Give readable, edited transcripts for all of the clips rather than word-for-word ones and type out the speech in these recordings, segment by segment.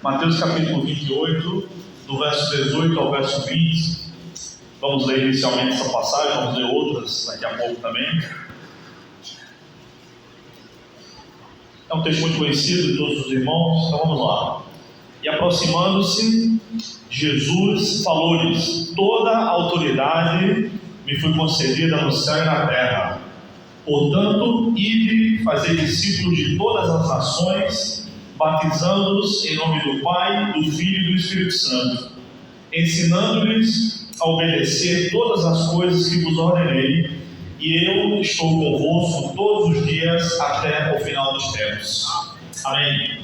Mateus capítulo 28, do verso 18 ao verso 20. Vamos ler inicialmente essa passagem, vamos ler outras daqui a pouco também. É um texto muito conhecido de todos os irmãos, então vamos lá. E aproximando-se, Jesus falou-lhes: toda a autoridade me foi concedida no céu e na terra. Portanto, ide fazer discípulos de todas as nações, batizando-os em nome do Pai, do Filho e do Espírito Santo, ensinando-lhes a obedecer todas as coisas que vos ordenei, e eu estou convosco todos os dias até o final dos tempos. Amém.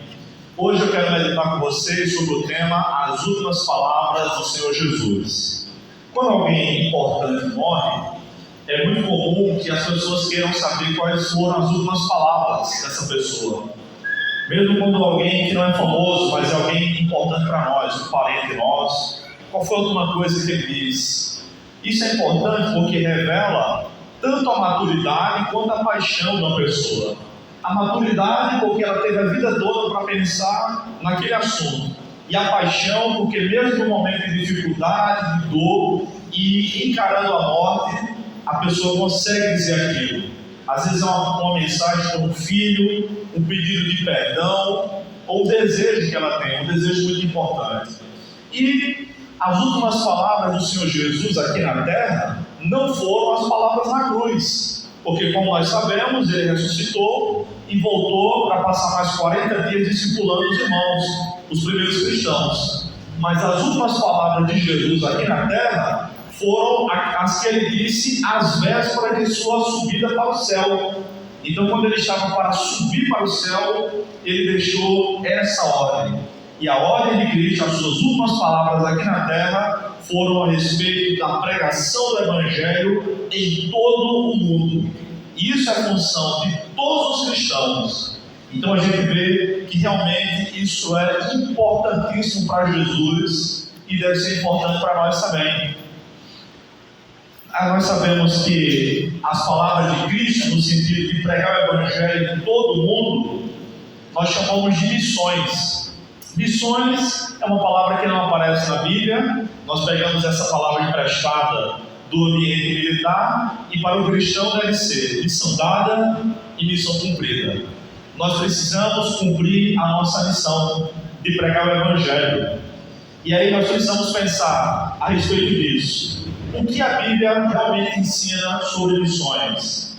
Hoje eu quero meditar com vocês sobre o tema As Últimas Palavras do Senhor Jesus. Quando alguém importante morre, é muito comum que as pessoas queiram saber quais foram as últimas palavras dessa pessoa. Mesmo quando alguém que não é famoso, mas é alguém importante para nós, um parente nosso, qual foi a última coisa que ele disse? Isso é importante porque revela tanto a maturidade quanto a paixão da pessoa. A maturidade porque ela teve a vida toda para pensar naquele assunto. E a paixão porque mesmo no momento de dificuldade, de dor e encarando a morte, a pessoa consegue dizer aquilo. Às vezes é uma mensagem para um filho, um pedido de perdão, ou um desejo que ela tem, um desejo muito importante. E as últimas palavras do Senhor Jesus aqui na terra não foram as palavras na cruz, porque como nós sabemos, ele ressuscitou e voltou para passar mais 40 dias discipulando os irmãos, os primeiros cristãos. Mas as últimas palavras de Jesus aqui na terra foram as que ele disse às vésperas de sua subida para o céu. Então, quando ele estava para subir para o céu, ele deixou essa ordem. E a ordem de Cristo, as suas últimas palavras aqui na terra, foram a respeito da pregação do Evangelho em todo o mundo. E isso é função de todos os cristãos. Então a gente vê que realmente isso é importantíssimo para Jesus e deve ser importante para nós também. Nós sabemos que as palavras de Cristo, no sentido de pregar o Evangelho em todo o mundo, nós chamamos de missões. Missões é uma palavra que não aparece na Bíblia. Nós pegamos essa palavra emprestada do ambiente militar, e para o cristão deve ser missão dada e missão cumprida. Nós precisamos cumprir a nossa missão de pregar o Evangelho. E aí nós precisamos pensar a respeito disso. O que a Bíblia realmente ensina sobre missões?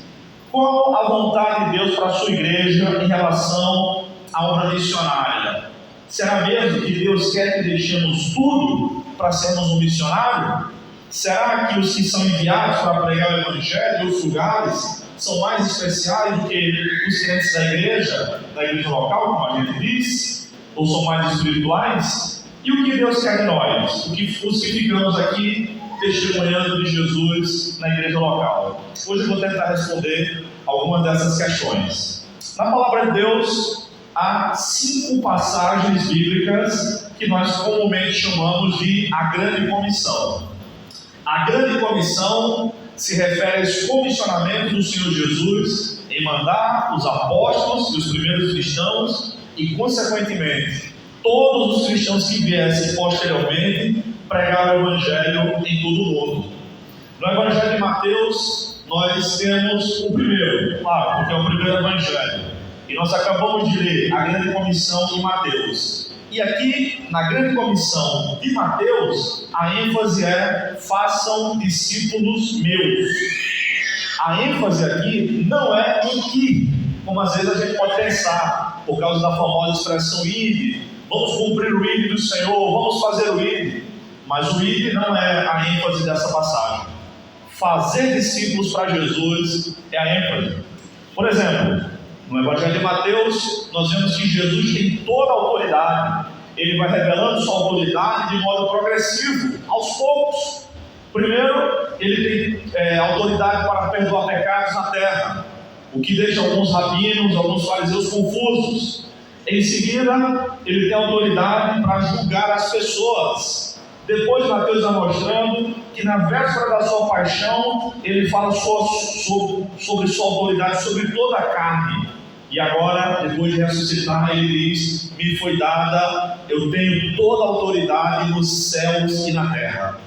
Qual a vontade de Deus para a sua igreja em relação à obra missionária? Será mesmo que Deus quer que deixemos tudo para sermos um missionário? Será que os que são enviados para pregar o Evangelho em outros lugares são mais especiais do que os crentes da igreja local, como a gente diz? Ou são mais espirituais? E o que Deus quer de nós? Os que ficamos aqui testemunhando de Jesus na igreja local? Hoje eu vou tentar responder algumas dessas questões. Na palavra de Deus, há 5 passagens bíblicas que nós comumente chamamos de a Grande Comissão. A Grande Comissão se refere ao comissionamento do Senhor Jesus em mandar os apóstolos e os primeiros cristãos e, consequentemente, todos os cristãos que viessem posteriormente pregar o Evangelho em todo o mundo. No Evangelho de Mateus, nós temos o primeiro, claro, porque é o primeiro Evangelho. E nós acabamos de ler a Grande Comissão em Mateus. E aqui, na Grande Comissão de Mateus, a ênfase é: façam discípulos meus. A ênfase aqui não é em que, como às vezes a gente pode pensar, por causa da famosa expressão ide, vamos cumprir o ide do Senhor, vamos fazer o ide. Mas o ide não é a ênfase dessa passagem. Fazer discípulos para Jesus é a ênfase. Por exemplo, no Evangelho de Mateus, nós vemos que Jesus tem toda a autoridade. Ele vai revelando sua autoridade de modo progressivo, aos poucos. Primeiro, ele tem autoridade para perdoar pecados na terra, o que deixa alguns rabinos, alguns fariseus confusos. Em seguida, ele tem autoridade para julgar as pessoas. Depois, Mateus vai mostrando que na véspera da sua paixão, ele fala sobre sua autoridade sobre toda a carne. e agora, depois de ressuscitar, ele diz: me foi dada, eu tenho toda a autoridade nos céus e na terra.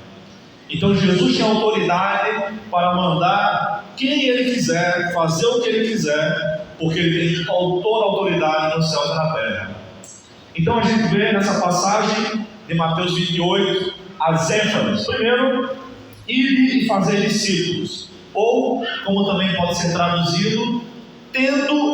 Então Jesus tinha autoridade para mandar quem ele quiser, fazer o que ele quiser, porque ele tem toda a autoridade nos céus e na terra. Então a gente vê nessa passagem de Mateus 28 as ênfases. Primeiro, ide e fazer discípulos, ou como também pode ser traduzido, tendo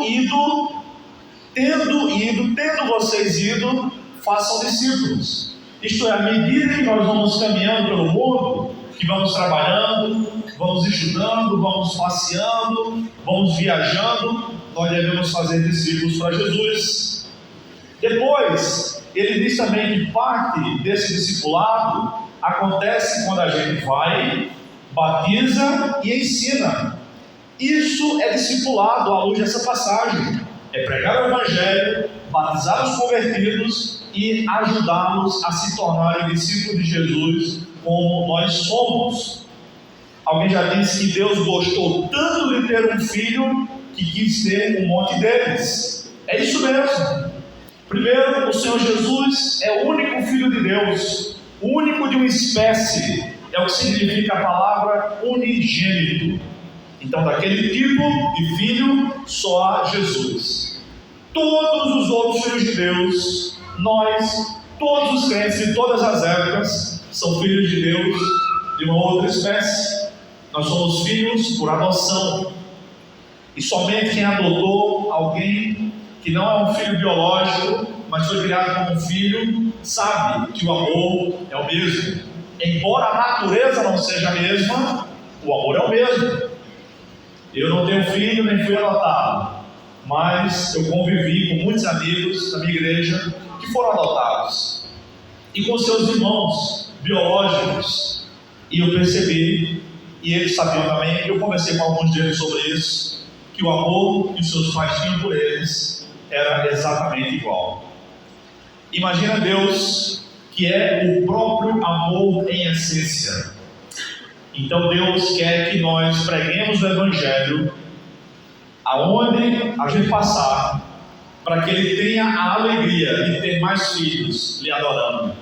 vocês ido, façam discípulos. Isto é, à medida que nós vamos caminhando pelo mundo, que vamos trabalhando, vamos estudando, vamos passeando, vamos viajando, nós devemos fazer discípulos para Jesus. Depois, ele diz também que parte desse discipulado acontece quando a gente vai, batiza e ensina. Isso é discipulado à luz dessa passagem. É pregar o Evangelho, batizar os convertidos e ajudá-los a se tornarem discípulos de Jesus como nós somos. Alguém já disse que Deus gostou tanto de ter um filho que quis ter um monte deles. É isso mesmo. Primeiro, o Senhor Jesus é o único Filho de Deus, o único de uma espécie, é o que significa a palavra unigênito. Então, daquele tipo de filho, só há Jesus. Todos os outros filhos de Deus, nós, todos os crentes de todas as épocas, são filhos de Deus de uma outra espécie. Nós somos filhos por adoção. E somente quem adotou alguém que não é um filho biológico, mas foi criado como um filho, sabe que o amor é o mesmo. Embora a natureza não seja a mesma, o amor é o mesmo. Eu não tenho filho, nem fui adotado, mas eu convivi com muitos amigos da minha igreja que foram adotados, e com seus irmãos biológicos, e eu percebi, e eles sabiam também, eu conversei com alguns deles sobre isso, que o amor que os seus pais tinham por eles era exatamente igual. Imagina Deus, que é o próprio amor em essência. Então Deus quer que nós preguemos o Evangelho aonde a gente passar, para que Ele tenha a alegria de ter mais filhos lhe adorando,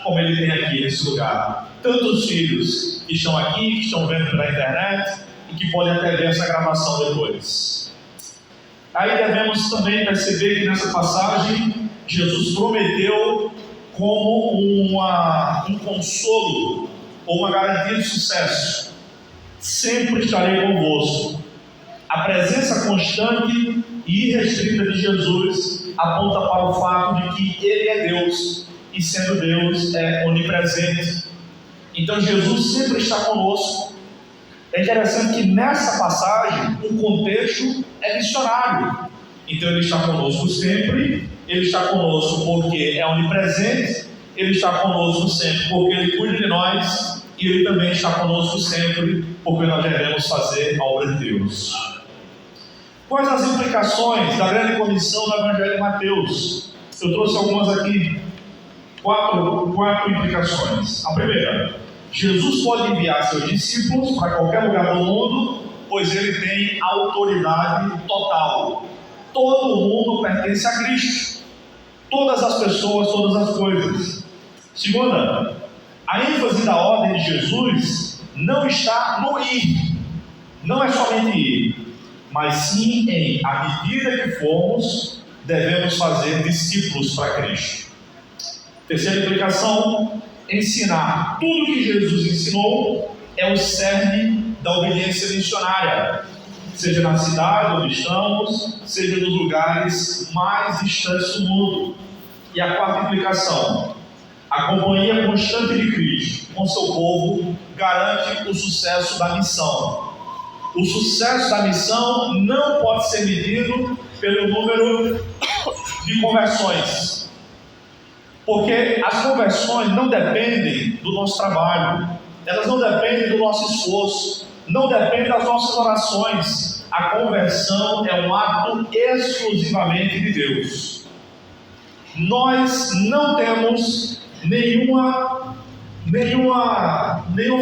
como Ele tem aqui nesse lugar. Tantos filhos que estão aqui, que estão vendo pela internet e que podem até ver essa gravação depois. Aí devemos também perceber que nessa passagem Jesus prometeu como um consolo ou uma garantia de sucesso: sempre estarei convosco. A presença constante e irrestrita de Jesus aponta para o fato de que Ele é Deus, e sendo Deus é onipresente. Então Jesus sempre está conosco. É interessante que nessa passagem o contexto é missionário. Então Ele está conosco sempre, Ele está conosco porque é onipresente, Ele está conosco sempre porque Ele cuida de nós, e Ele também está conosco sempre porque nós devemos fazer a obra de Deus. Quais as implicações da grande comissão do Evangelho de Mateus? Eu trouxe algumas aqui, quatro implicações. A primeira: Jesus pode enviar seus discípulos para qualquer lugar do mundo, pois Ele tem autoridade total. Todo mundo pertence a Cristo. Todas as pessoas, todas as coisas. Segunda, a ênfase da ordem de Jesus não está no ir. Não é somente ir, mas sim em, à medida que formos, devemos fazer discípulos para Cristo. Terceira implicação: ensinar. Tudo que Jesus ensinou é o cerne da obediência missionária, seja na cidade onde estamos, seja nos lugares mais distantes do mundo. E a quarta implicação: a companhia constante de Cristo com seu povo garante o sucesso da missão. O sucesso da missão não pode ser medido pelo número de conversões, porque as conversões não dependem do nosso trabalho, elas não dependem do nosso esforço, não dependem das nossas orações. A conversão é um ato exclusivamente de Deus. Nós não temos nenhuma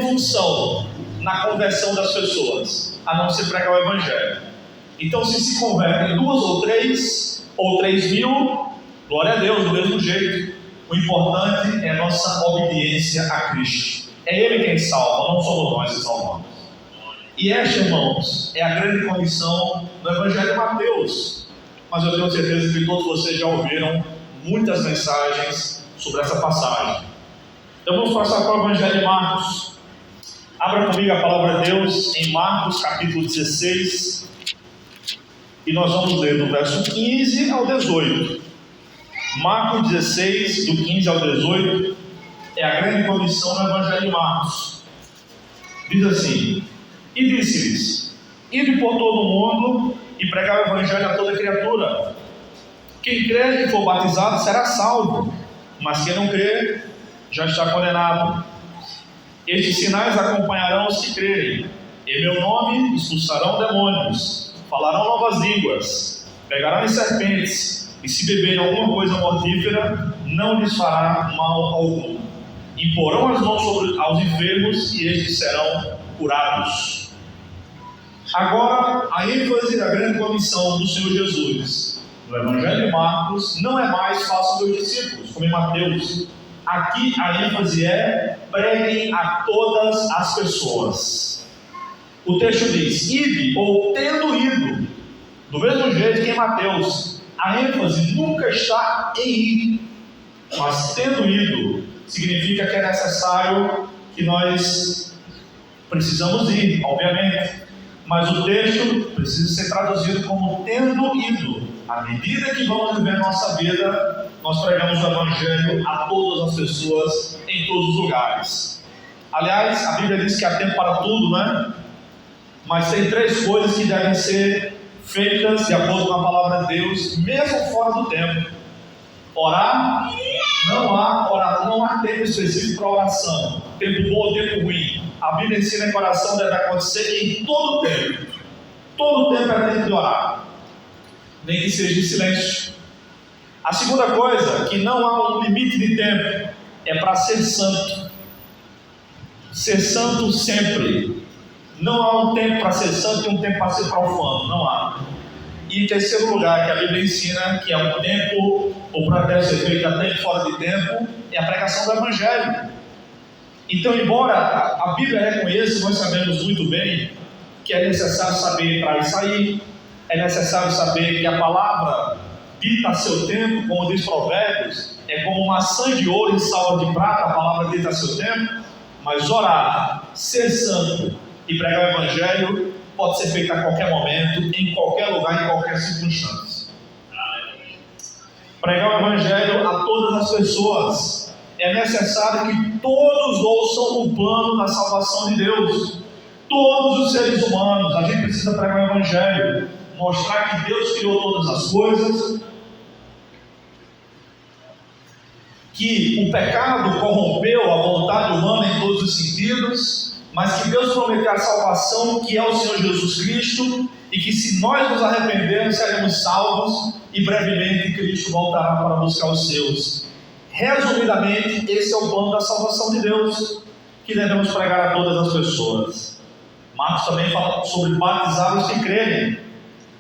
função na conversão das pessoas, a não ser pregar o Evangelho. Então, se convertem 2 ou 3.000, glória a Deus, do mesmo jeito. O importante é a nossa obediência a Cristo. É Ele quem salva, não somos nós que salvamos. E esta, irmãos, é a grande comissão do Evangelho de Mateus. Mas eu tenho certeza que todos vocês já ouviram muitas mensagens sobre essa passagem. Então vamos passar para o Evangelho de Marcos. Abra comigo a palavra de Deus em Marcos capítulo 16. E nós vamos ler do verso 15 ao 18. Marcos 16, do 15 ao 18, é a grande comissão do Evangelho de Marcos. Diz assim: e disse-lhes: ide por todo o mundo e pregai o Evangelho a toda criatura. Quem crer e for batizado será salvo, mas quem não crer já está condenado. Estes sinais acompanharão os que crerem. Em meu nome expulsarão demônios, falarão novas línguas, pegarão em serpentes, e se beberem alguma coisa mortífera, não lhes fará mal algum. Imporão as mãos aos enfermos e estes serão curados. Agora, a ênfase da grande comissão do Senhor Jesus no Evangelho de Marcos não é mais façam meus discípulos, como em Mateus. Aqui a ênfase é preguem a todas as pessoas. O texto diz: ide ou tendo ido. Do mesmo jeito que em Mateus, a ênfase nunca está em ir, mas tendo ido significa que é necessário que nós precisamos ir, obviamente, mas o texto precisa ser traduzido como tendo ido. À medida que vamos viver nossa vida, nós pregamos o Evangelho a todas as pessoas, em todos os lugares. Aliás, a Bíblia diz que há tempo para tudo, né? Mas tem 3 coisas que devem ser feitas de acordo com a palavra de Deus, mesmo fora do tempo. Orar, não há tempo específico para oração, tempo bom ou tempo ruim. A Bíblia ensina que a oração deve acontecer em todo o tempo. Todo o tempo é tempo de orar, nem que seja em silêncio. A segunda coisa, que não há um limite de tempo, é para ser santo. Ser santo sempre. Não há um tempo para ser santo e um tempo para ser profano, não há. E em terceiro lugar, que a Bíblia ensina que é um tempo, ou para deve ser feito até fora de tempo, é a pregação do Evangelho. Então, embora a Bíblia reconheça, nós sabemos muito bem que é necessário saber entrar e sair, é necessário saber que a palavra dita a seu tempo, como diz Provérbios, é como maçã de ouro e salva de prata, a palavra dita a seu tempo, mas orar, ser santo e pregar o Evangelho pode ser feito a qualquer momento, em qualquer lugar, em qualquer circunstância. Pregar o Evangelho a todas as pessoas. É necessário que todos ouçam o plano da salvação de Deus. Todos os seres humanos. A gente precisa pregar o Evangelho, mostrar que Deus criou todas as coisas, que o pecado corrompeu a vontade humana em todos os sentidos, mas que Deus prometeu a salvação, que é o Senhor Jesus Cristo, e que se nós nos arrependermos, seremos salvos, e brevemente Cristo voltará para buscar os seus. Resumidamente, esse é o plano da salvação de Deus, que devemos pregar a todas as pessoas. Marcos também fala sobre batizar os que crerem.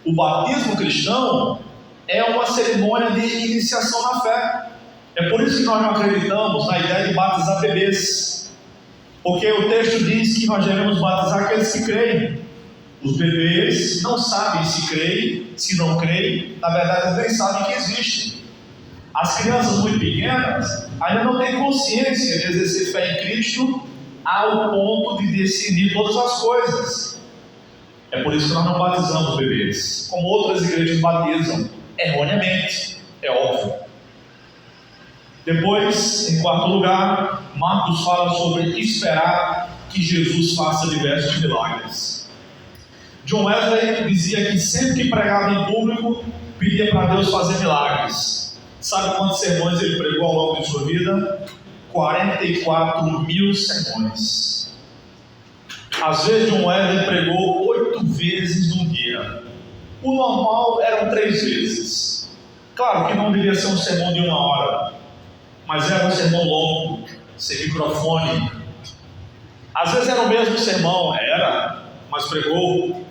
O batismo cristão é uma cerimônia de iniciação na fé. É por isso que nós não acreditamos na ideia de batizar bebês, porque o texto diz que nós devemos batizar aqueles que creem. Os bebês não sabem se creem, se não creem, na verdade eles nem sabem que existem. As crianças muito pequenas ainda não têm consciência de exercer fé em Cristo ao ponto de discernir todas as coisas. É por isso que nós não batizamos bebês, como outras igrejas batizam, erroneamente, é óbvio. Depois, em quarto lugar, Marcos fala sobre esperar que Jesus faça diversos milagres. John Wesley dizia que sempre que pregava em público, pedia para Deus fazer milagres. Sabe quantos sermões ele pregou ao longo de sua vida? 44.000 sermões. Às vezes John Wesley pregou 8 vezes num dia. O normal eram 3 vezes. Claro que não devia ser um sermão de 1 hora, mas era um sermão longo, sem microfone. Às vezes era o mesmo sermão, mas pregou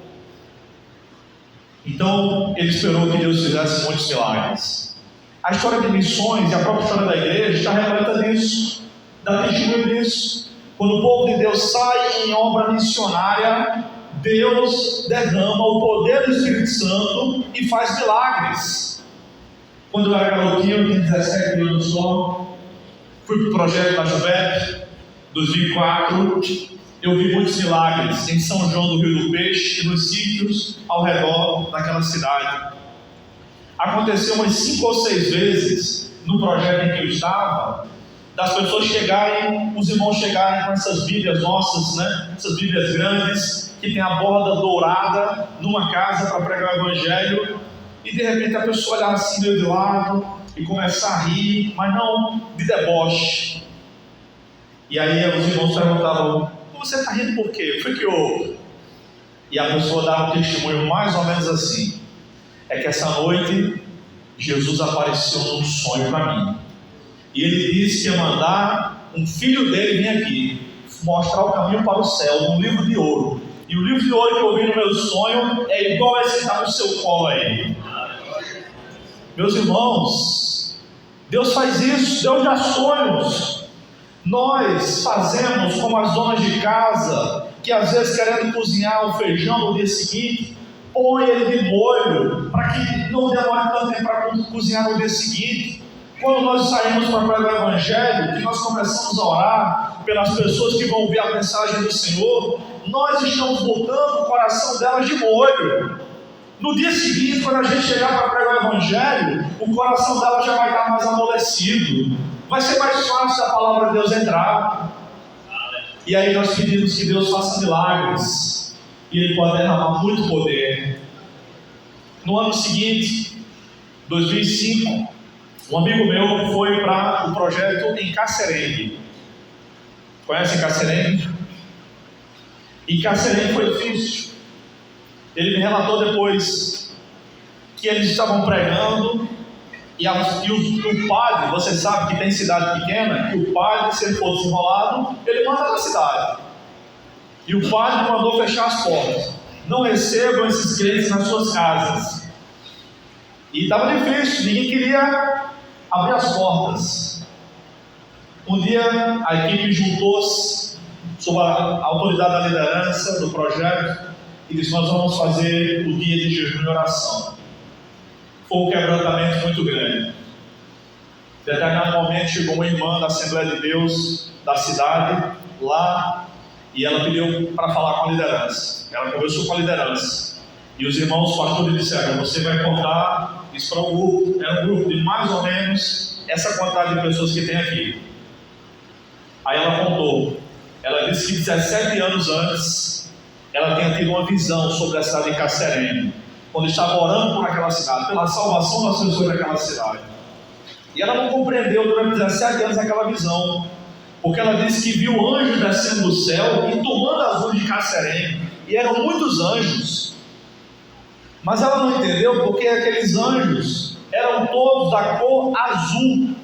Então ele esperou que Deus fizesse muitos milagres. A história de missões e a própria história da igreja está repleta disso, dá testemunho disso. Quando o povo de Deus sai em obra missionária, Deus derrama o poder do Espírito Santo e faz milagres. Quando eu era garotinho, eu tinha 17 anos só, fui para o projeto da Juvep, 2004, eu vi muitos milagres em São João do Rio do Peixe e nos sítios ao redor daquela cidade. Aconteceu umas 5 ou 6 vezes no projeto em que eu estava, das pessoas chegarem, os irmãos chegarem com essas Bíblias nossas, né? Essas Bíblias grandes, que tem a borda dourada numa casa para pregar o Evangelho, e de repente a pessoa olhar assim meio de lado e começar a rir, mas não de deboche. E aí os irmãos perguntavam: você está rindo por quê? O que foi que houve? E a pessoa dava um testemunho mais ou menos assim: é que essa noite Jesus apareceu num sonho para mim, e ele disse que ia mandar um filho dele vir aqui mostrar o caminho para o céu, num livro de ouro. E o livro de ouro que eu vi no meu sonho é igual a esse que está no seu colo aí. Meus irmãos, Deus faz isso, Deus dá sonhos. Nós fazemos como as donas de casa, que às vezes querendo cozinhar o feijão no dia seguinte, põe ele de molho, para que não demore tanto tempo para cozinhar no dia seguinte. Quando nós saímos para pregar o Evangelho, que nós começamos a orar pelas pessoas que vão ouvir a mensagem do Senhor, nós estamos botando o coração delas de molho. No dia seguinte, quando a gente chegar para pregar o Evangelho, o coração delas já vai estar mais amolecido. Vai ser mais fácil a palavra de Deus entrar. E aí nós pedimos que Deus faça milagres, e Ele pode derramar muito poder. No ano seguinte, 2005, um amigo meu foi para o projeto em Cacerengue. Conhece Cacerengue? E Cacerengue foi difícil. Ele me relatou depois que eles estavam pregando e o padre, você sabe que tem cidade pequena, que o padre, se ele for desenrolado, ele manda na cidade. E o padre mandou fechar as portas. Não recebam esses crentes nas suas casas. E estava difícil, ninguém queria abrir as portas. Um dia a equipe juntou-se sob a autoridade da liderança do projeto e disse: nós vamos fazer o dia de jejum e oração. Foi um quebrantamento muito grande. Em determinado momento chegou uma irmã da Assembleia de Deus da cidade lá, e ela pediu para falar com a liderança. Ela conversou com a liderança e os irmãos pastores disseram: você vai contar isso para um grupo. Era um grupo de mais ou menos essa quantidade de pessoas que tem aqui. Aí ela contou. Ela disse que 17 anos antes ela tinha tido uma visão sobre a cidade de Cacerengue, quando estava orando por aquela cidade, pela salvação das pessoas daquela cidade. E ela não compreendeu durante 17 anos aquela visão, porque ela disse que viu anjos descendo do céu e tomando as ruas de Cacerengue, e eram muitos anjos. Mas ela não entendeu porque aqueles anjos eram todos da cor azul,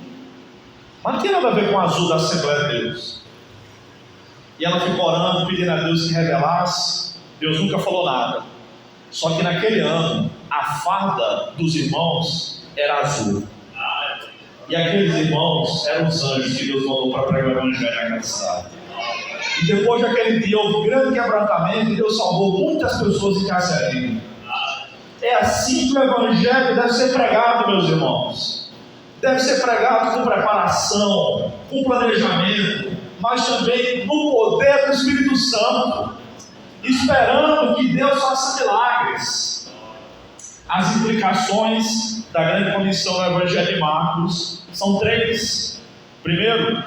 mas não tinha nada a ver com o azul da Assembleia de Deus. E ela ficou orando, pedindo a Deus que revelasse. Deus nunca falou nada. Só que naquele ano, a farda dos irmãos era azul. E aqueles irmãos eram os anjos que Deus mandou para pregar o Evangelho naquela cidade. E depois daquele dia houve um grande quebrantamento e Deus salvou muitas pessoas em Cacerengue. É assim que o Evangelho deve ser pregado, meus irmãos. Deve ser pregado com preparação, com planejamento, mas também no poder do Espírito Santo, esperando que Deus faça milagres. As implicações da grande comissão do Evangelho de Marcos são 3. Primeiro,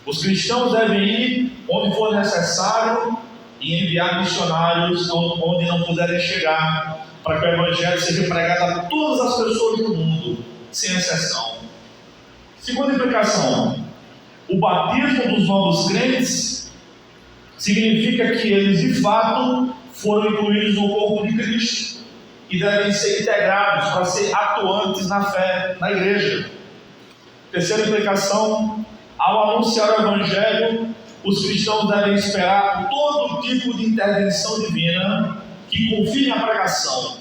os cristãos devem ir onde for necessário e enviar missionários onde não puderem chegar, para que o Evangelho seja pregado a todas as pessoas do mundo, sem exceção. Segunda implicação: o batismo dos novos crentes significa que eles de fato foram incluídos no corpo de Cristo e devem ser integrados para ser atuantes na fé, na igreja. Terceira implicação: ao anunciar o Evangelho, os cristãos devem esperar todo tipo de intervenção divina que confirme a pregação.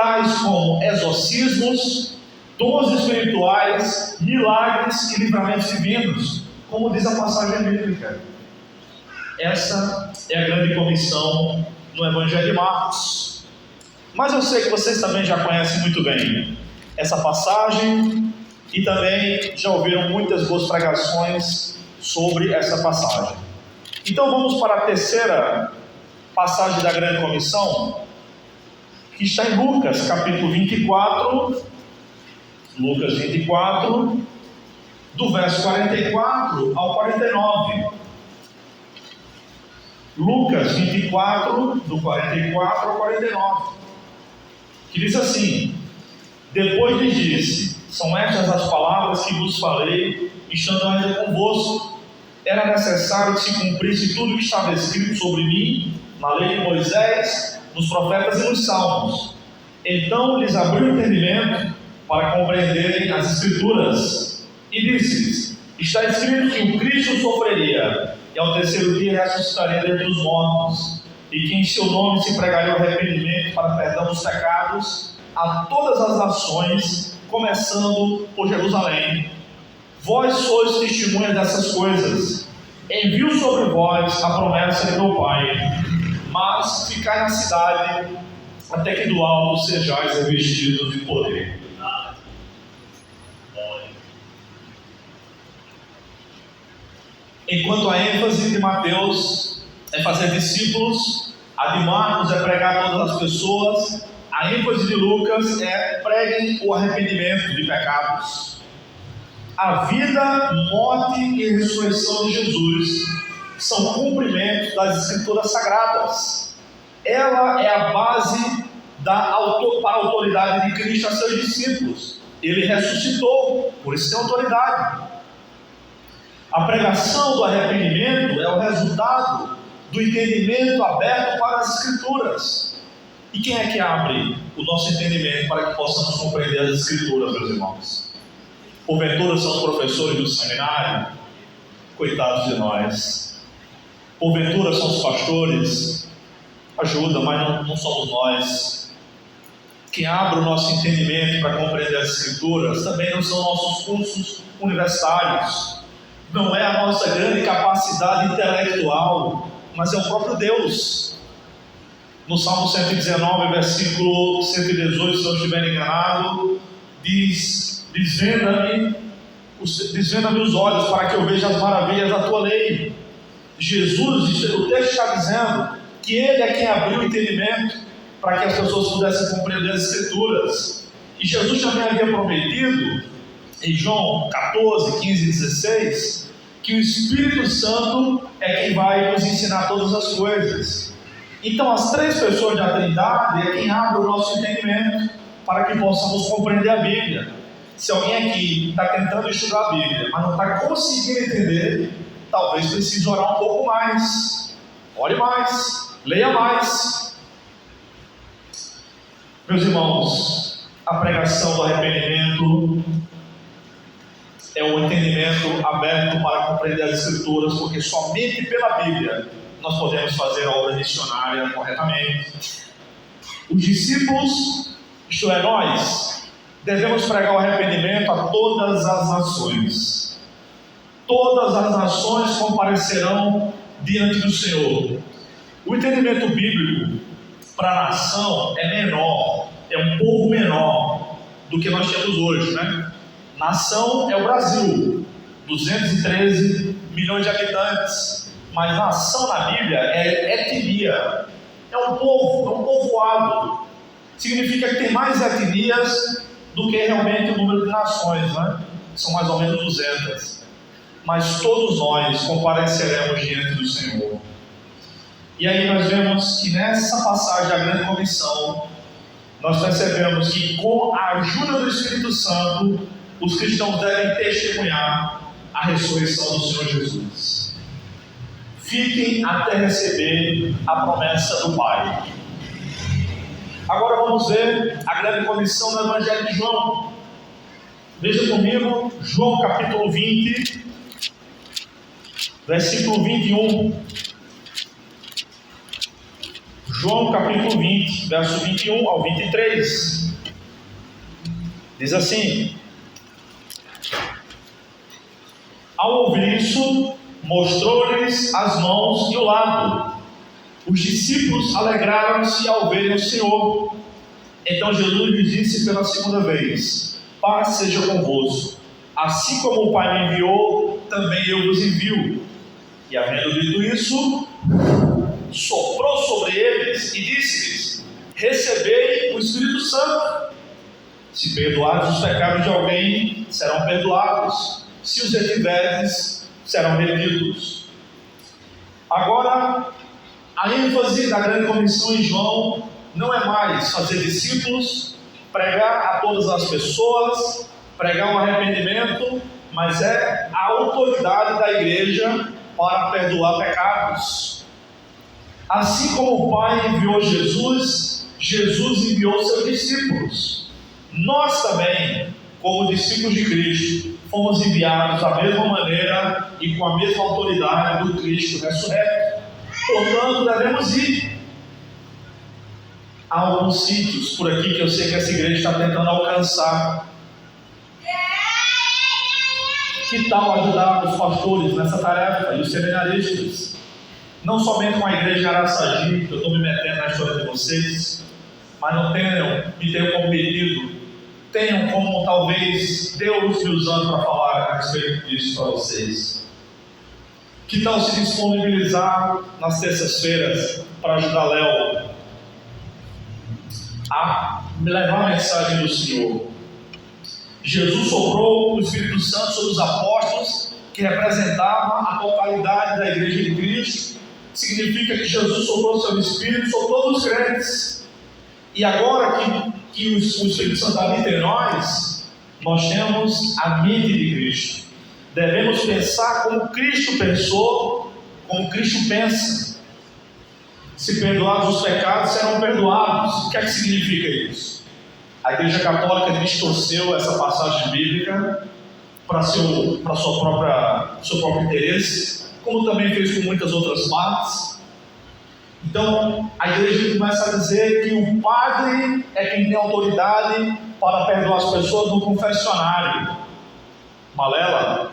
tais como exorcismos, dons espirituais, milagres e livramentos divinos, como diz a passagem bíblica. Essa é a grande comissão no Evangelho de Marcos. Mas eu sei que vocês também já conhecem muito bem essa passagem e também já ouviram muitas boas pregações sobre essa passagem. Então vamos para a terceira passagem da grande comissão, que está em Lucas, capítulo 24, Lucas 24, do verso 44 ao 49. Lucas 24, do 44 ao 49, que diz assim: depois lhe disse, são estas as palavras que vos falei, estando ainda convosco. Era necessário que se cumprisse tudo o que estava escrito sobre mim, na lei de Moisés, nos profetas e nos salmos. Então lhes abriu o entendimento para compreenderem as Escrituras, e disse-lhes: está escrito que o Cristo sofreria, e ao terceiro dia ressuscitaria dentre os mortos, e que em seu nome se pregaria o arrependimento para perdão dos pecados a todas as nações, começando por Jerusalém. Vós sois testemunhas dessas coisas. Envio sobre vós a promessa de meu Pai, mas ficai na cidade, até que do alto sejais revestidos de poder. Enquanto a ênfase de Mateus é fazer discípulos, a de Marcos é pregar a todas as pessoas, a ênfase de Lucas é preguem o arrependimento de pecados. A vida, morte e ressurreição de Jesus são cumprimentos das Escrituras Sagradas. Ela é a base para a autoridade de Cristo a seus discípulos. Ele ressuscitou, por isso tem autoridade. A pregação do arrependimento é o resultado do entendimento aberto para as Escrituras. E quem é que abre o nosso entendimento para que possamos compreender as Escrituras, meus irmãos? Porventura são os professores do seminário? Coitados de nós. Porventura são os pastores? Ajuda, mas não somos nós. Quem abre o nosso entendimento para compreender as Escrituras também não são nossos cursos universitários. Não é a nossa grande capacidade intelectual, mas é o próprio Deus. No Salmo 119, versículo 118, se não estiver enganado, diz: desvenda-me os olhos para que eu veja as maravilhas da tua lei. Jesus, o texto está dizendo que Ele é quem abriu o entendimento para que as pessoas pudessem compreender as Escrituras. E Jesus também havia prometido, em João 14, 15 e 16, que o Espírito Santo é quem vai nos ensinar todas as coisas. Então as três pessoas da Trindade é quem abre o nosso entendimento para que possamos compreender a Bíblia. Se alguém aqui está tentando estudar a Bíblia, mas não está conseguindo entender, talvez precise orar um pouco mais, ore mais, leia mais. Meus irmãos, a pregação do arrependimento é o entendimento aberto para compreender as Escrituras, porque somente pela Bíblia nós podemos fazer a obra missionária corretamente. Os discípulos, isto é, nós, devemos pregar o arrependimento a todas as nações. Todas as nações comparecerão diante do Senhor. O entendimento bíblico para a nação é menor, é um povo menor do que nós temos hoje, né? Nação é o Brasil, 213 milhões de habitantes, mas nação na Bíblia é etnia, é um povo, é um povoado. Significa que tem mais etnias do que realmente o número de nações, né? São mais ou menos 200. Mas todos nós compareceremos diante do Senhor. E aí nós vemos que nessa passagem da grande comissão, nós percebemos que com a ajuda do Espírito Santo, os cristãos devem testemunhar a ressurreição do Senhor Jesus. Fiquem até receber a promessa do Pai. Agora vamos ver a grande comissão do Evangelho de João. Veja comigo, João capítulo 20, versículo 21. João capítulo 20, verso 21 ao 23. Diz assim: ao ouvir isso, mostrou-lhes as mãos e o lado. Os discípulos alegraram-se ao verem o Senhor. Então Jesus lhes disse pela segunda vez: paz seja convosco. Assim como o Pai me enviou, também eu vos envio. E havendo dito isso, soprou sobre eles e disse-lhes: recebei o Espírito Santo. Se perdoardes os pecados de alguém, serão perdoados. Se os retiverdes, serão retidos. Agora, a ênfase da grande comissão em João não é mais fazer discípulos, pregar a todas as pessoas, pregar um arrependimento, mas é a autoridade da igreja para perdoar pecados. Assim como o Pai enviou Jesus, Jesus enviou seus discípulos. Nós também, como discípulos de Cristo, fomos enviados da mesma maneira e com a mesma autoridade do Cristo ressurreto. Portanto, devemos ir. Há alguns sítios por aqui que eu sei que essa igreja está tentando alcançar. Que tal ajudar os pastores nessa tarefa e os seminaristas? Não somente com a igreja de Araçagi, que eu estou me metendo na história de vocês, mas não me tenham como pedido, tenham como talvez Deus me usando para falar a respeito disso para vocês. Que tal se disponibilizar nas terças-feiras para ajudar Léo a levar a mensagem do Senhor? Jesus soprou o Espírito Santo sobre os apóstolos, que representavam a totalidade da igreja de Cristo. Significa que Jesus soprou seu Espírito sobre todos os crentes. E agora que o Espírito Santo habita em nós temos a mente de Cristo. Devemos pensar como Cristo pensou, como Cristo pensa. Se perdoados os pecados, serão perdoados. O que é que significa isso? A Igreja Católica distorceu essa passagem bíblica para seu próprio interesse, como também fez com muitas outras partes. Então, a igreja começa a dizer que o padre é quem tem autoridade para perdoar as pessoas no confessionário. Malela.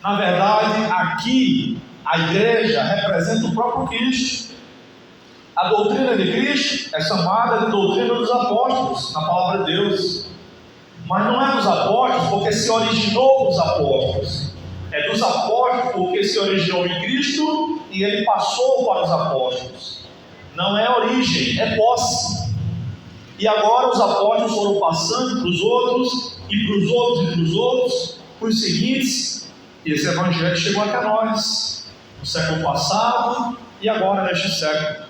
Na verdade, aqui, a igreja representa o próprio Cristo. A doutrina de Cristo é chamada de doutrina dos apóstolos, na palavra de Deus. Mas não é dos apóstolos porque se originou dos apóstolos. É dos apóstolos porque se originou em Cristo e ele passou para os apóstolos. Não é origem, é posse. E agora os apóstolos foram passando para os outros, e para os outros, e para os outros, para os seguintes, e esse evangelho chegou até nós, no século passado e agora neste século.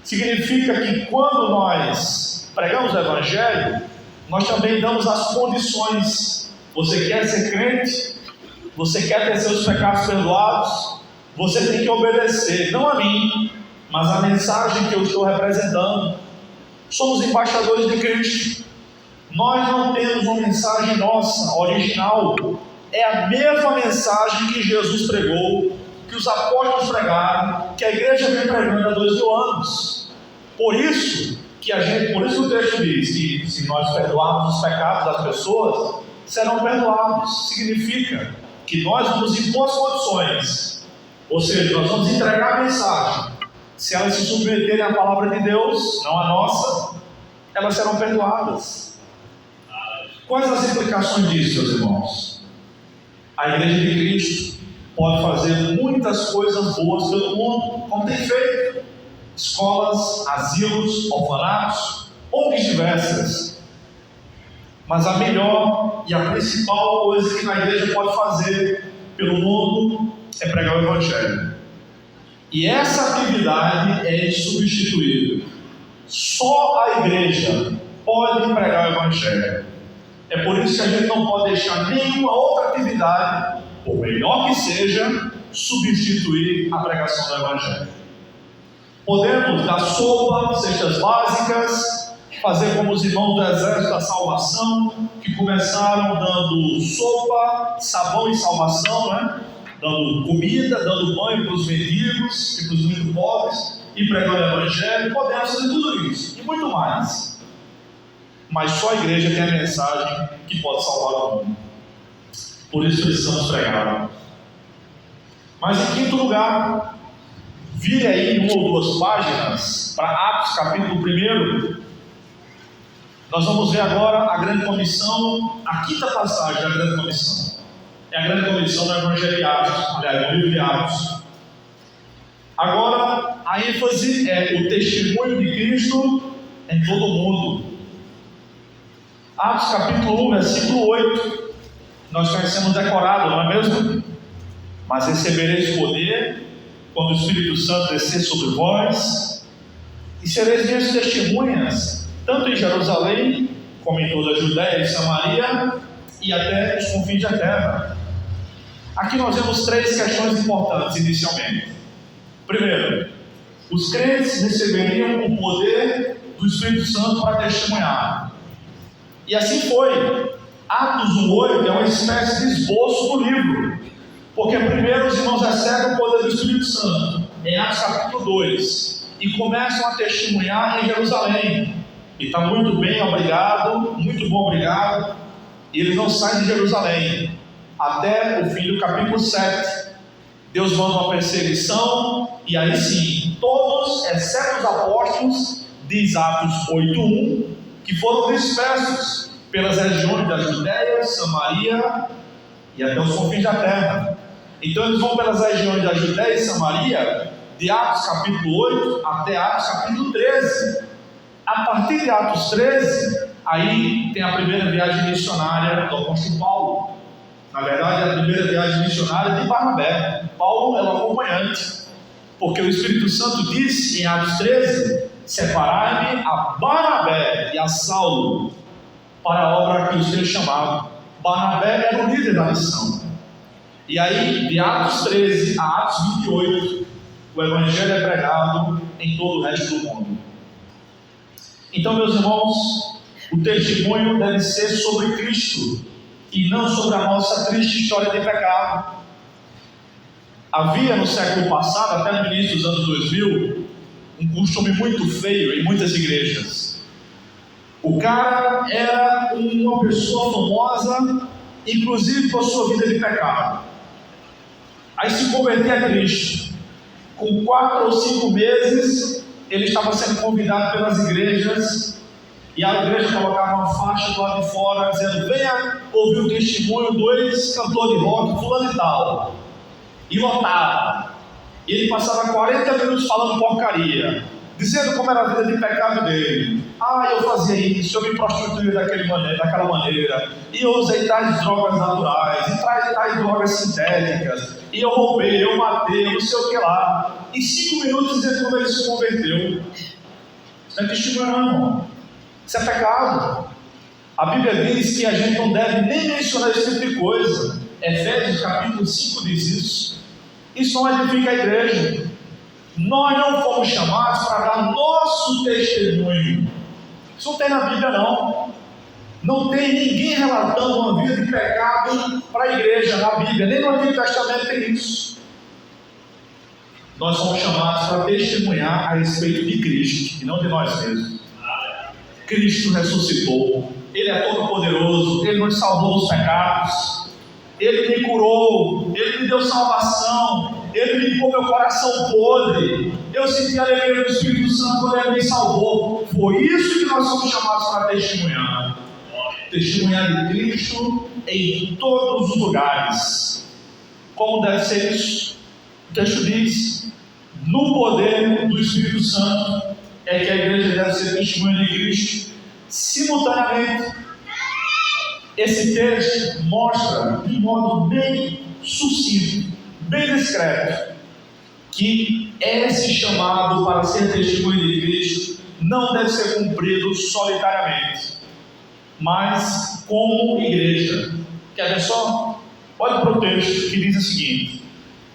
Significa que quando nós pregamos o evangelho, nós também damos as condições. Você quer ser crente? Você quer ter seus pecados perdoados? Você tem que obedecer, não a mim, mas a mensagem que eu estou representando. Somos embaixadores de Cristo. Nós não temos uma mensagem nossa, original. É a mesma mensagem que Jesus pregou, que os apóstolos pregaram, que a igreja vem pregando há 2000 anos. Por isso que o texto diz que se nós perdoarmos os pecados das pessoas, serão perdoados. Significa que nós vamos impor as condições, ou seja, nós vamos entregar a mensagem. Se elas se submeterem à palavra de Deus, não à nossa, elas serão perdoadas. Quais as implicações disso, meus irmãos? A igreja de Cristo pode fazer muitas coisas boas pelo mundo, como tem feito. Escolas, asilos, orfanatos, ONGs diversas. Mas a melhor e a principal coisa que a igreja pode fazer pelo mundo é pregar o evangelho. E essa atividade é insubstituível. Só a igreja pode pregar o evangelho. É por isso que a gente não pode deixar nenhuma outra atividade, por melhor que seja, substituir a pregação do evangelho. Podemos dar sopa, cestas básicas, fazer como os irmãos do Exército da Salvação, que começaram dando sopa, sabão e salvação, né? Dando comida, dando banho para os mendigos e para os muito pobres, e pregando o Evangelho, podemos fazer tudo isso e muito mais. Mas só a igreja tem a mensagem que pode salvar o mundo. Por isso precisamos pregar. Mas em quinto lugar, vire aí 1 ou 2 páginas para Atos capítulo 1. Nós vamos ver agora a grande comissão, a quinta passagem da grande comissão. É a grande comissão do Evangelho de Atos, aliás, do livro de Atos. Agora, a ênfase é o testemunho de Cristo em todo o mundo. Atos capítulo 1, versículo 8. Nós conhecemos decorado, não é mesmo? Mas recebereis poder quando o Espírito Santo descer sobre vós, e sereis minhas testemunhas, tanto em Jerusalém, como em toda a Judéia e Samaria, e até os confins da terra. Aqui nós vemos 3 questões importantes inicialmente. Primeiro, os crentes receberiam o poder do Espírito Santo para testemunhar. E assim foi. Atos 1:8 é uma espécie de esboço do livro. Porque primeiro os irmãos recebem o poder do Espírito Santo, em Atos capítulo 2, e começam a testemunhar em Jerusalém. E está muito bem, obrigado, muito bom, obrigado. E eles não saem de Jerusalém, até o fim do capítulo 7. Deus manda uma perseguição, e aí sim, todos, exceto os apóstolos, diz Atos 8:1, que foram dispersos pelas regiões da Judéia, Samaria e até os confins da terra. Então eles vão pelas regiões da Judéia e Samaria, de Atos capítulo 8 até Atos capítulo 13. A partir de Atos 13, aí tem a primeira viagem missionária do apóstolo Paulo. Na verdade, é a primeira viagem missionária de Barnabé. Paulo é o acompanhante, porque o Espírito Santo disse em Atos 13: separai-me a Barnabé e a Saulo para a obra que os tenho chamado. Barnabé era o líder da missão. E aí, de Atos 13 a Atos 28, o Evangelho é pregado em todo o resto do mundo. Então, meus irmãos, o testemunho deve ser sobre Cristo e não sobre a nossa triste história de pecado. Havia no século passado, até no início dos anos 2000, um costume muito feio em muitas igrejas. O cara era uma pessoa famosa, inclusive por sua vida de pecado. Aí se convertia a Cristo. Com 4 ou 5 meses, ele estava sendo convidado pelas igrejas, e a igreja colocava uma faixa do lado de fora, dizendo: venha ouvir o testemunho do ex-cantor de rock, fulano e tal. E lotava. E ele passava 40 minutos falando porcaria, dizendo como era a vida de pecado dele. Eu fazia isso, eu me prostituía daquela maneira, e eu usei tais drogas naturais, e tais drogas sintéticas, e eu roubei, eu matei, eu não sei o que lá. Em 5 minutos dizendo como ele se converteu. Isso não é testemunho, não, irmão. Isso é pecado. A Bíblia diz que a gente não deve nem mencionar esse tipo de coisa. Efésios capítulo 5 diz isso. Isso não edifica a igreja. Nós não fomos chamados para dar nosso testemunho. Isso não tem na Bíblia, não. Não tem ninguém relatando uma vida de pecado para a igreja na Bíblia. Nem no Antigo Testamento tem isso. Nós somos chamados para testemunhar a respeito de Cristo e não de nós mesmos. Cristo ressuscitou. Ele é todo poderoso. Ele nos salvou dos pecados. Ele me curou. Ele me deu salvação. Ele limpou meu coração podre. Eu senti a alegria do Espírito Santo quando Ele me salvou. Foi isso que nós somos chamados para testemunhar. Testemunhar de Cristo em todos os lugares. Como deve ser isso? O texto diz: no poder do Espírito Santo é que a igreja deve ser testemunha de Cristo simultaneamente. Esse texto mostra de modo bem sucinto, bem discreto, que esse chamado para ser testemunha de Cristo não deve ser cumprido solitariamente, mas como igreja. Quer ver só? Olha para o texto que diz o seguinte: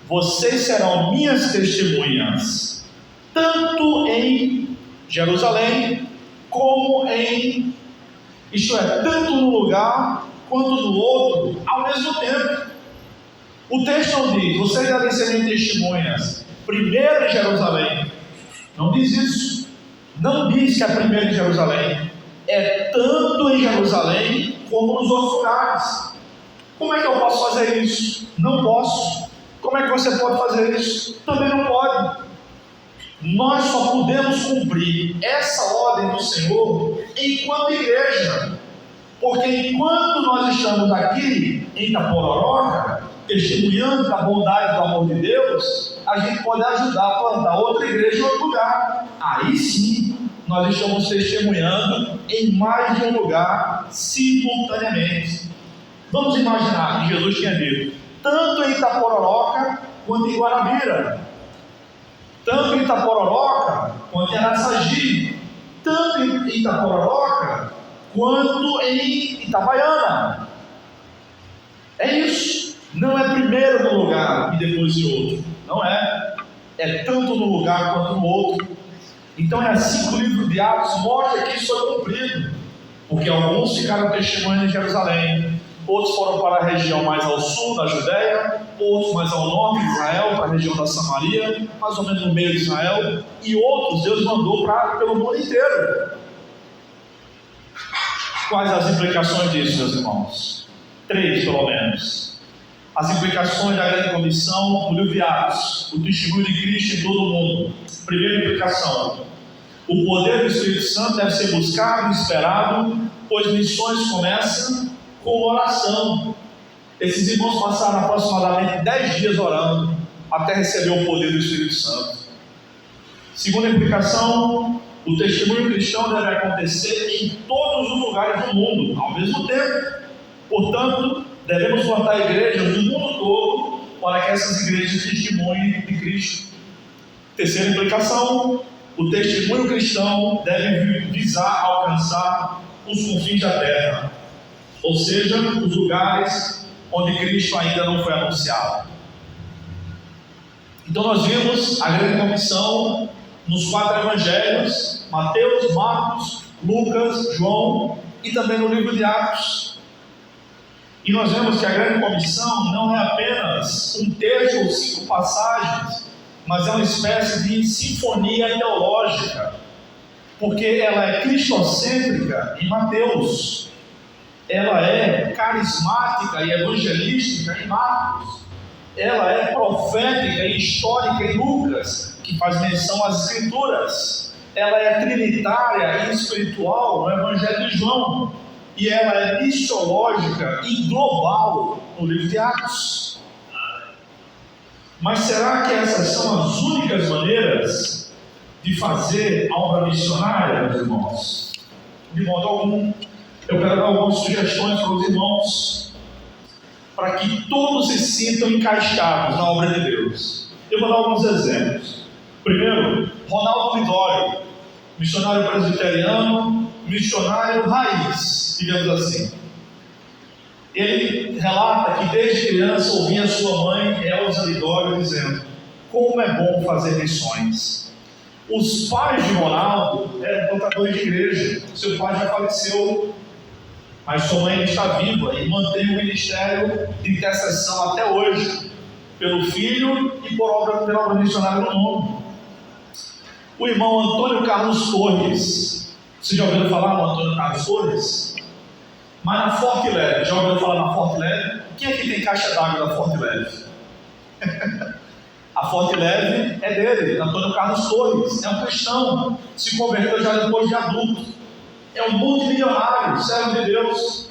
vocês serão minhas testemunhas, tanto em Jerusalém, como em, isto é, tanto no lugar quanto no outro, ao mesmo tempo. O texto não diz: vocês devem ser minhas testemunhas, primeiro em Jerusalém, Não diz isso. Não diz que é primeiro em Jerusalém. É tanto em Jerusalém como nos outros lugares. Como é que eu posso fazer isso? Não posso. Como é que você pode fazer isso? Também não pode. Nós só podemos cumprir essa ordem do Senhor enquanto igreja. Porque enquanto nós estamos aqui em Itapororoca, testemunhando da bondade e do amor de Deus, a gente pode ajudar a plantar outra igreja em outro lugar. Aí sim, nós estamos testemunhando em mais de um lugar simultaneamente. Vamos imaginar que Jesus tinha dito, tanto em Itapororoca quanto em Guarabira, tanto em Itapororoca quanto em Araçagi, tanto em Itapororoca quanto em Itabaiana. É isso. Não é primeiro no lugar e depois em outro. Não é. É tanto no lugar quanto no outro. Então é assim que o livro de Atos mostra que isso foi cumprido. Porque alguns ficaram testemunhando em Jerusalém, outros foram para a região mais ao sul, da Judéia, outros mais ao norte de Israel, para a região da Samaria, mais ou menos no meio de Israel, e outros Deus mandou pelo mundo inteiro. Quais as implicações disso, meus irmãos? 3, pelo menos. As implicações da grande comissão no livro de Atos, o testemunho de Cristo em todo o mundo. Primeira implicação: o poder do Espírito Santo deve ser buscado e esperado, pois missões começam com oração. Esses irmãos passaram aproximadamente 10 dias orando até receber o poder do Espírito Santo. Segunda implicação: o testemunho cristão deve acontecer em todos os lugares do mundo ao mesmo tempo. Portanto, devemos plantar igrejas no mundo todo para que essas igrejas testemunhem de Cristo. Terceira implicação: o testemunho cristão deve visar alcançar os confins da terra, ou seja, os lugares onde Cristo ainda não foi anunciado. Então nós vimos a grande comissão nos 4 evangelhos: Mateus, Marcos, Lucas, João e também no livro de Atos. E nós vemos que a grande comissão não é apenas um texto ou 5 passagens, mas é uma espécie de sinfonia teológica, porque ela é cristocêntrica em Mateus, ela é carismática e evangelística em Marcos, ela é profética e histórica em Lucas, que faz menção às Escrituras, ela é trinitária e espiritual no Evangelho de João, e ela é missiológica e global no livro de Atos. Mas será que essas são as únicas maneiras de fazer a obra missionária, meus irmãos? De modo algum. Eu quero dar algumas sugestões para os irmãos, para que todos se sintam encaixados na obra de Deus. Eu vou dar alguns exemplos. Primeiro, Ronaldo Lidório, missionário presbiteriano, missionário raiz, digamos assim. Ele relata que desde criança ouvia sua mãe, Elza Lidório, dizendo: como é bom fazer missões. Os pais de Ronaldo eram plantadores de igreja. Seu pai já faleceu, mas sua mãe está viva e mantém o ministério de intercessão até hoje, pelo filho e pela obra missionária no mundo. O irmão Antônio Carlos Torres, vocês já ouviram falar no Antônio Carlos Torres? Mas na Forte Leve, já ouviram falar na Forte Leve? Quem é que tem caixa d'água da Forte Leve? A Forte Leve é dele, Antônio Carlos Torres, é um cristão, se converteu já depois de adulto, é um multimilionário, servo de Deus.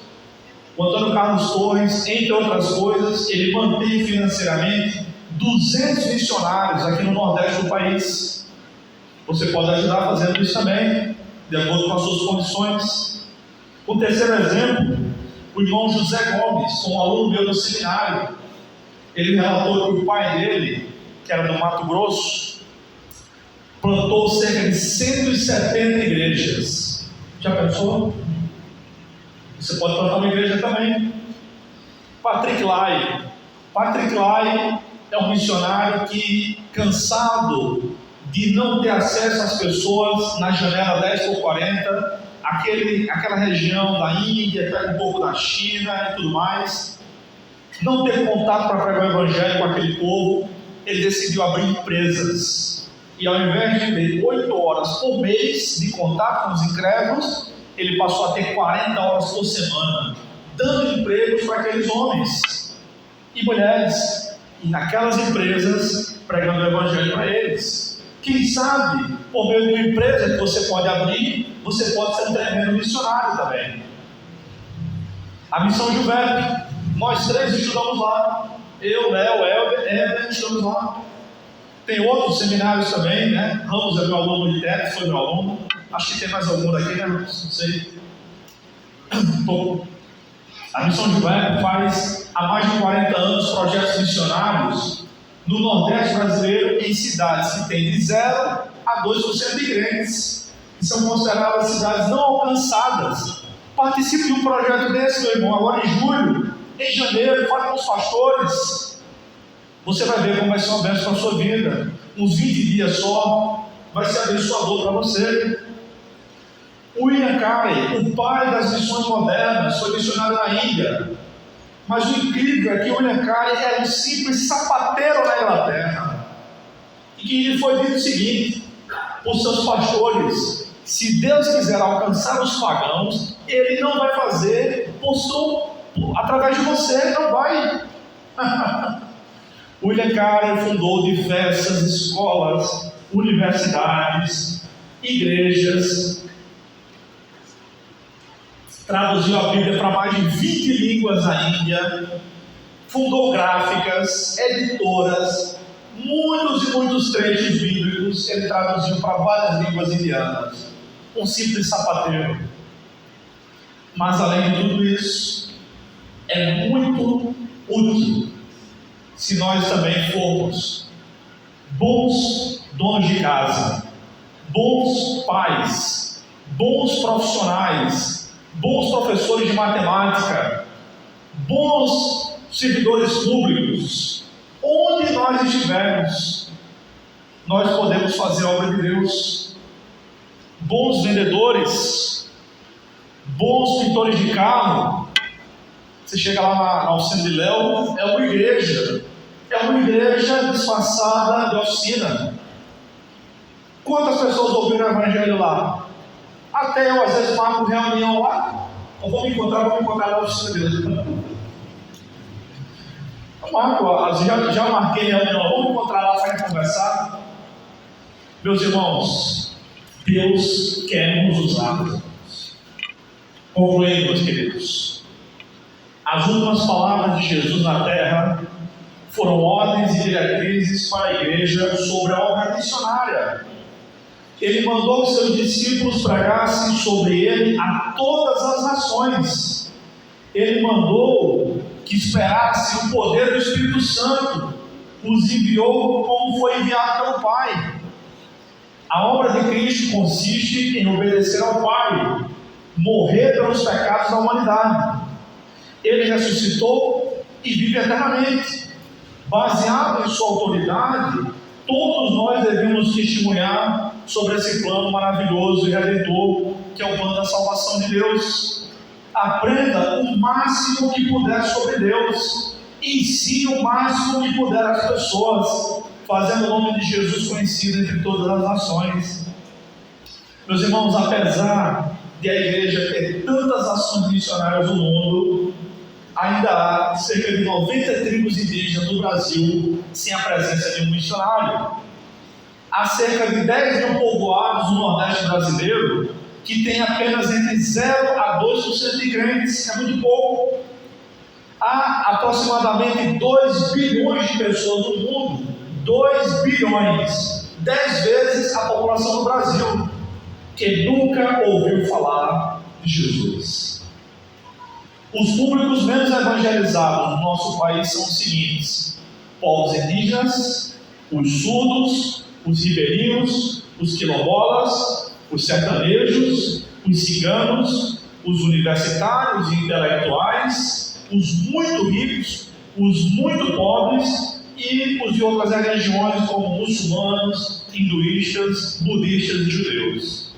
O Antônio Carlos Torres, entre outras coisas, ele mantém financeiramente 200 missionários aqui no Nordeste do país. Você pode ajudar fazendo isso também, de acordo com as suas condições. O terceiro exemplo, o irmão José Gomes, um aluno meu do seminário. Ele relatou que o pai dele, que era do Mato Grosso, plantou cerca de 170 igrejas. Já pensou? Você pode plantar uma igreja também. Patrick Lai é um missionário que, cansado de não ter acesso às pessoas na janela 10x40, aquela região da Índia, um pouco da China e tudo mais, não ter contato para pregar o evangelho com aquele povo, ele decidiu abrir empresas. E ao invés de ter 8 horas por mês de contato com os incrédulos, ele passou a ter 40 horas por semana, dando empregos para aqueles homens e mulheres, e naquelas empresas, pregando o evangelho para eles. Quem sabe, por meio de uma empresa que você pode abrir, você pode ser um tremendo missionário também. A Missão Juvep, nós 3 estudamos lá. Eu, Léo, Elber, estudamos lá. Tem outros seminários também, né? Ramos é meu aluno de teto, foi meu aluno. Acho que tem mais algum daqui, né? Não sei. Bom, a Missão Juvep faz há mais de 40 anos projetos missionários no Nordeste brasileiro, em cidades que têm de 0 a 2% de crentes, que são consideradas cidades não alcançadas. Participe de um projeto desse, meu irmão, agora em julho, em janeiro, fale com os pastores. Você vai ver como vai ser uma bênção para a sua vida. Uns 20 dias só, vai ser abençoador para você. William Carey, o pai das missões modernas, foi missionário na Índia. Mas o incrível é que William Carey era um simples sapateiro na Inglaterra. E que lhe foi dito o seguinte, por seus pastores: se Deus quiser alcançar os pagãos, Ele não vai fazer através de você, Ele não vai. William Carey fundou diversas escolas, universidades, igrejas, traduziu a Bíblia para mais de 20 línguas na Índia, fundou gráficas, editoras, muitos e muitos trechos bíblicos ele traduziu para várias línguas indianas. Um simples sapateiro. Mas além de tudo isso, é muito útil se nós também formos bons donos de casa, bons pais, bons profissionais, bons professores de matemática, bons servidores públicos. Onde nós estivermos, nós podemos fazer a obra de Deus. Bons vendedores, bons pintores de carro. Você chega lá na oficina de Léo, é uma igreja disfarçada de oficina. Quantas pessoas ouviram o evangelho lá? Até eu às vezes marco reunião lá. Eu vou me encontrar na oficina dele. Já marquei reunião, vamos encontrar lá para conversar. Meus irmãos, Deus quer nos usar. Concluindo, meus queridos, as últimas palavras de Jesus na terra foram ordens e diretrizes para a igreja sobre a obra missionária. Ele mandou que seus discípulos pregassem sobre ele a todas as nações. Ele mandou que esperassem o poder do Espírito Santo. Os enviou como foi enviado pelo Pai. A obra de Cristo consiste em obedecer ao Pai, morrer pelos pecados da humanidade. Ele ressuscitou e vive eternamente. Baseado em sua autoridade, todos nós devemos testemunhar sobre esse plano maravilhoso e redentor, que é o plano da salvação de Deus. Aprenda o máximo que puder sobre Deus. Ensine o máximo que puder às pessoas, fazendo o nome de Jesus conhecido entre todas as nações. Meus irmãos, apesar de a igreja ter tantas ações missionárias no mundo, ainda há cerca de 90 tribos indígenas no Brasil sem a presença de um missionário. Há cerca de 10 mil povoados no Nordeste brasileiro que tem apenas entre 0 a 2% de crentes, é muito pouco. Há aproximadamente 2 bilhões de pessoas no mundo, 2 bilhões, 10 vezes a população do Brasil, que nunca ouviu falar de Jesus. Os públicos menos evangelizados no nosso país são os seguintes: povos indígenas, os surdos, os ribeirinhos, os quilombolas, os sertanejos, os ciganos, os universitários e intelectuais, os muito ricos, os muito pobres e os de outras religiões como muçulmanos, hinduístas, budistas e judeus.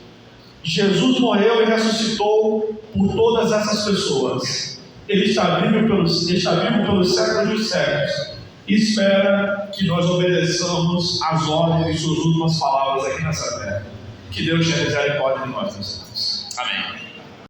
Jesus morreu e ressuscitou por todas essas pessoas. Ele está vivo pelos séculos dos séculos. e espera que nós obedeçamos às ordens de suas últimas palavras aqui nessa terra. Que Deus tenha misericórdia de nós, meus irmãos. Amém.